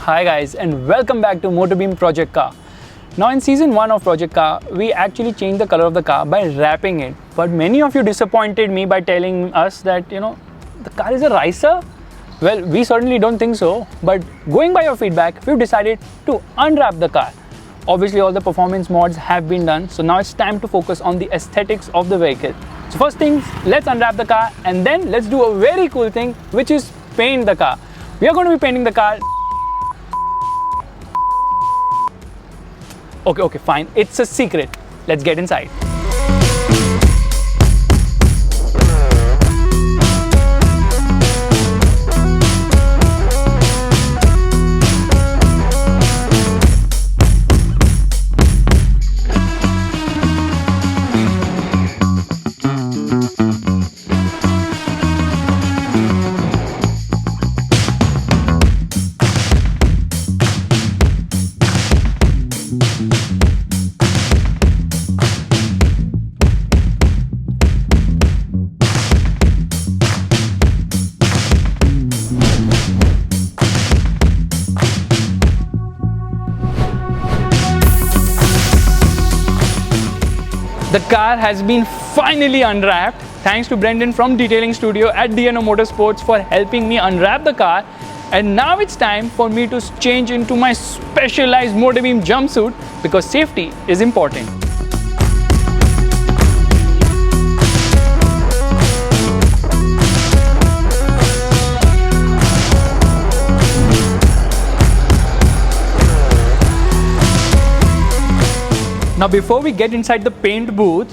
Hi guys, and welcome back to MotorBeam ProjectCar. Now in season 1 of ProjectCar, we actually changed the color of the car by wrapping it. But many of you disappointed me by telling us that, the car is a ricer. Well, we certainly don't think so, but going by your feedback, we've decided to unwrap the car. Obviously all the performance mods have been done, so now it's time to focus on the aesthetics of the vehicle. So first things, let's unwrap the car and then let's do a very cool thing, which is paint the car. We are going to be painting the car. Okay, fine. It's a secret. Let's get inside. The car has been finally unwrapped. Thanks to Brendan from Detailing Studio at DNO Motorsports for helping me unwrap the car. And now it's time for me to change into my specialized MotorBeam jumpsuit because safety is important. Now before we get inside the paint booth,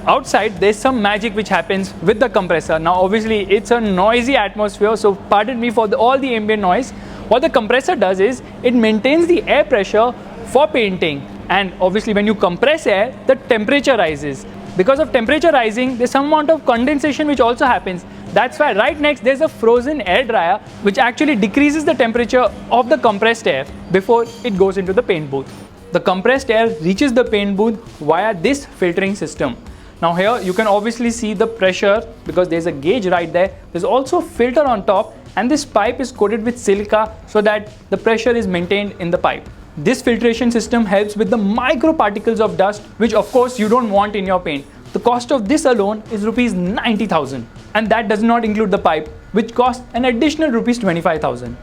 outside there's some magic which happens with the compressor. Now obviously it's a noisy atmosphere, so pardon me for all the ambient noise. What the compressor does is it maintains the air pressure for painting, and obviously when you compress air, the temperature rises. Because of temperature rising, there's some amount of condensation which also happens. That's why right next there's a frozen air dryer which actually decreases the temperature of the compressed air before it goes into the paint booth. The compressed air reaches the paint booth via this filtering system. Now here you can obviously see the pressure because there's a gauge right there. There's also a filter on top, and this pipe is coated with silica so that the pressure is maintained in the pipe. This filtration system helps with the micro particles of dust, which of course you don't want in your paint. The cost of this alone is rupees 90,000, and that does not include the pipe, which costs an additional rupees 25,000.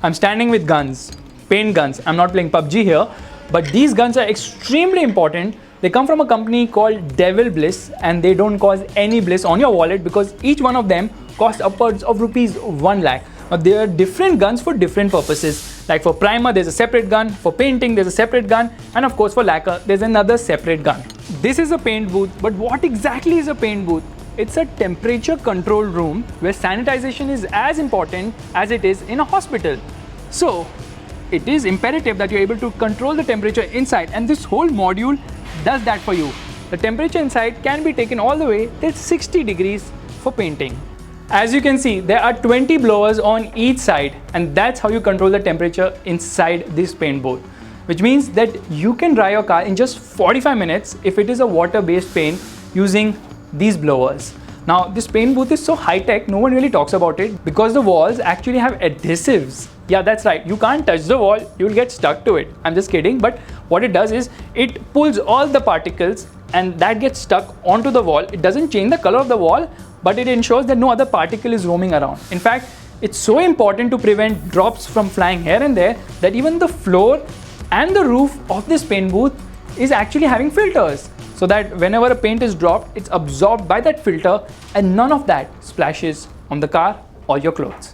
I'm standing with guns. Paint guns. I'm not playing PUBG here, but these guns are extremely important. They come from a company called Devil Bliss, and they don't cause any bliss on your wallet because each one of them costs upwards of rupees 1 lakh. Now there are different guns for different purposes. Like for primer there's a separate gun, for painting there's a separate gun, and of course for lacquer there's another separate gun. This is a paint booth, but what exactly is a paint booth? It's a temperature controlled room where sanitization is as important as it is in a hospital. So it is imperative that you're able to control the temperature inside, and this whole module does that for you. The temperature inside can be taken all the way till 60 degrees for painting. As you can see, there are 20 blowers on each side, and that's how you control the temperature inside this paint booth, which means that you can dry your car in just 45 minutes if it is a water-based paint using these blowers. Now this paint booth is so high-tech, no one really talks about it because the walls actually have adhesives. Yeah, that's right. You can't touch the wall, you'll get stuck to it. I'm just kidding, but what it does is it pulls all the particles and that gets stuck onto the wall. It doesn't change the color of the wall, but it ensures that no other particle is roaming around. In fact, it's so important to prevent drops from flying here and there that even the floor and the roof of this paint booth is actually having filters, so that whenever a paint is dropped, it's absorbed by that filter and none of that splashes on the car or your clothes.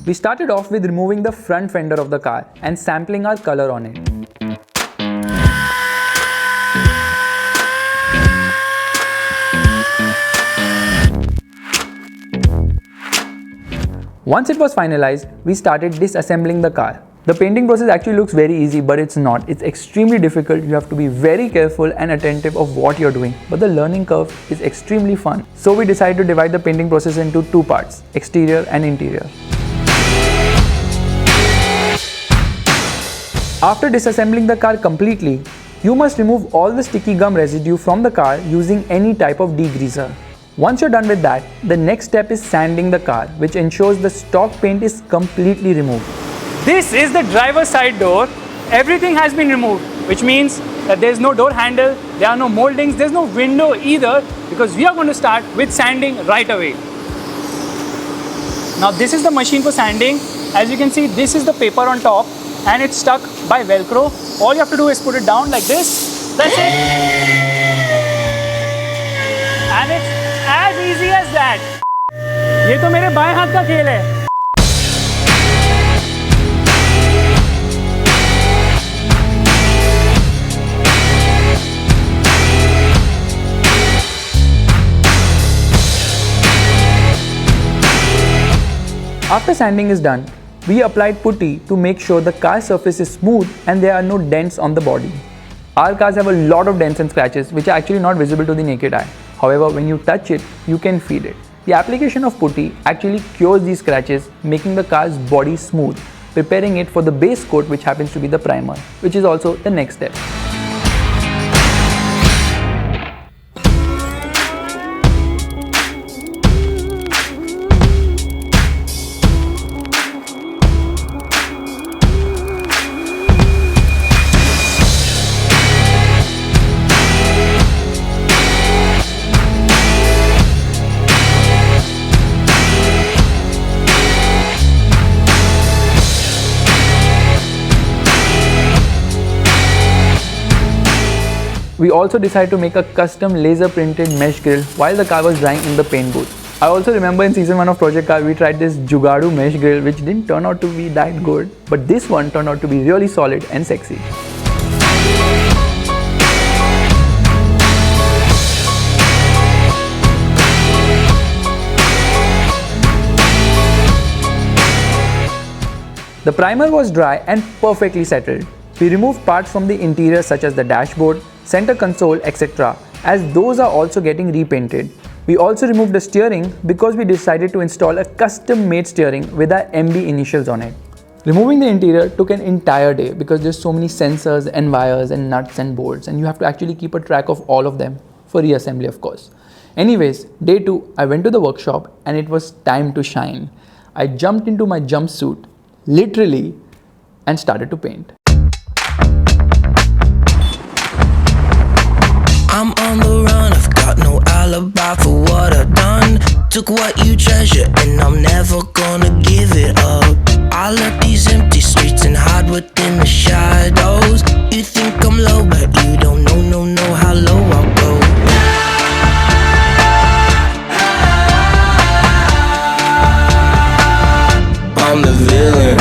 We started off with removing the front fender of the car and sampling our color on it. Once it was finalized, we started disassembling the car. The painting process actually looks very easy, but it's not. It's extremely difficult. You have to be very careful and attentive of what you're doing. But the learning curve is extremely fun. So we decided to divide the painting process into two parts, exterior and interior. After disassembling the car completely, You must remove all the sticky gum residue from the car using any type of degreaser. Once you're done with that, the next step is sanding the car, which ensures the stock paint is completely removed. This is the driver's side door. Everything has been removed, which means that there's no door handle, there are no moldings, there's no window either, because we are going to start with sanding right away. Now this is the machine for sanding. As you can see, this is the paper on top and it's stuck by Velcro. All you have to do is put it down like this. That's it. And it's as easy as that. ये तो मेरे बाएं हाथ का खेल है. After sanding is done, we applied putty to make sure the car surface is smooth and there are no dents on the body. Our cars have a lot of dents and scratches which are actually not visible to the naked eye. However, when you touch it, you can feel it. The application of putty actually cures these scratches, making the car's body smooth, preparing it for the base coat, which happens to be the primer, which is also the next step. We also decided to make a custom laser printed mesh grill while the car was drying in the paint booth. I also remember in season 1 of Project Car we tried this Jugadu mesh grill which didn't turn out to be that good, but this one turned out to be really solid and sexy. The primer was dry and perfectly settled. We removed parts from the interior such as the dashboard, center console, etc., as those are also getting repainted. We also removed the steering because we decided to install a custom made steering with our MB initials on it. Removing the interior took an entire day because there's so many sensors and wires and nuts and bolts and you have to actually keep a track of all of them for reassembly, of course. Anyways, day 2, I went to the workshop and it was time to shine. I jumped into my jumpsuit, literally, and started to paint. I'm on the run, I've got no alibi for what I've done. Took what you treasure and I'm never gonna give it up. I left these empty streets and hide within the shadows. You think I'm low but you don't know how low I'll go. I'm the villain.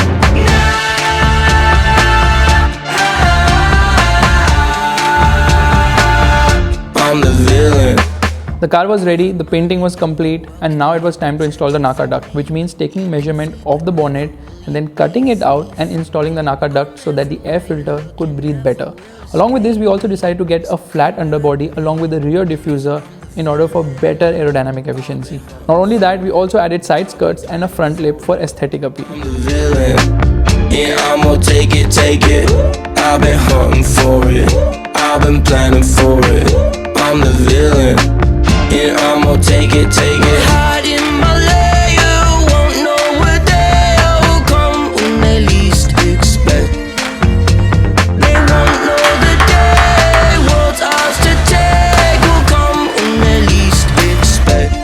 The car was ready, the painting was complete, and now it was time to install the Naka duct, which means taking measurement of the bonnet and then cutting it out and installing the Naka duct so that the air filter could breathe better. Along with this, we also decided to get a flat underbody along with the rear diffuser in order for better aerodynamic efficiency. Not only that, we also added side skirts and a front lip for aesthetic appeal. I'm the villain. Yeah, I'm gonna take it. I've been hunting for it. I've been planning for it. I'm the villain. Yeah, I'm gonna take it. Hide in my layer, won't know where they'll come when they least expect. They won't know the day, world's ours to take, will come when they least expect.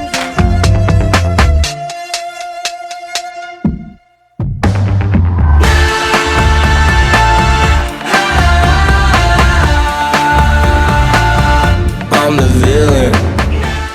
I'm the villain.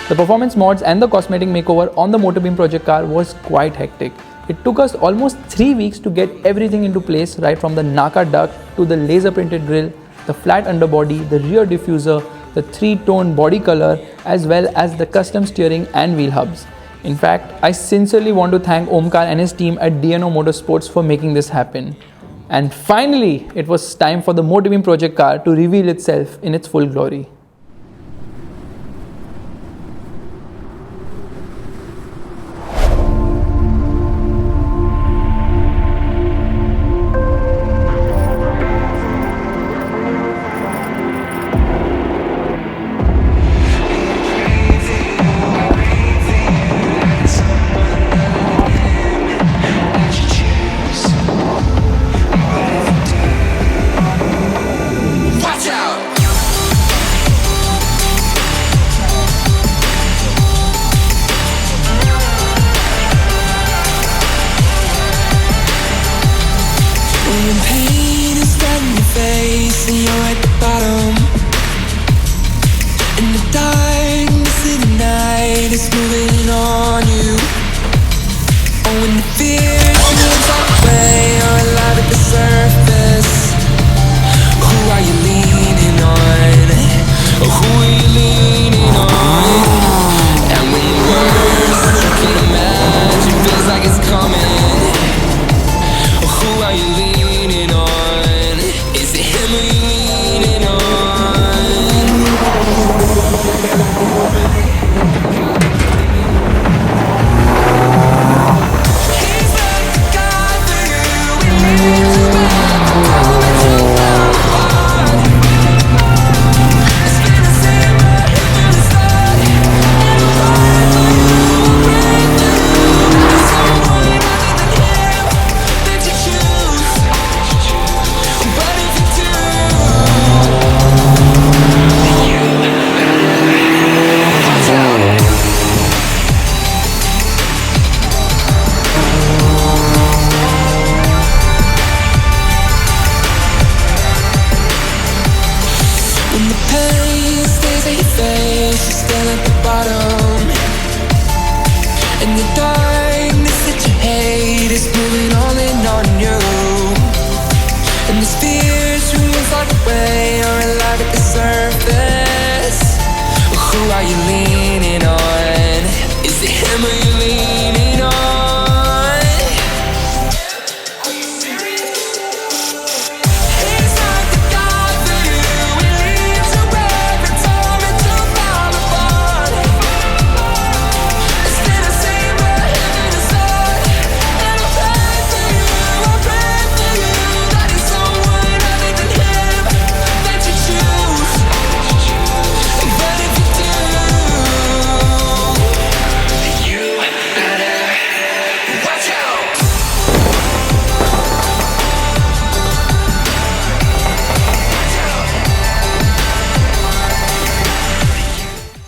The performance mods and the cosmetic makeover on the MotorBeam ProjectCar was quite hectic. It took us almost 3 weeks to get everything into place, right from the Naka duct to the laser printed grille, the flat underbody, the rear diffuser, the 3-tone body color, as well as the custom steering and wheel hubs. In fact, I sincerely want to thank Omkar and his team at DNO Motorsports for making this happen. And finally, it was time for the MotorBeam ProjectCar to reveal itself in its full glory.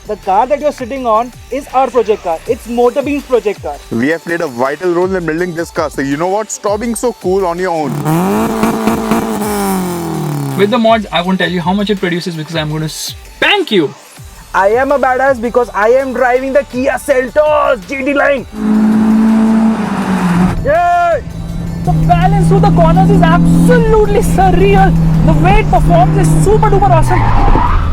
The car that you're sitting on is our project car. It's MotorBeam's project car. We have played a vital role in building this car. So you know what? Stop being so cool on your own. With the mods, I won't tell you how much it produces because I'm going to spank you. I am a badass because I am driving the Kia Seltos GT line. Yay! The balance through the corners is absolutely surreal. The way it performs is super duper awesome.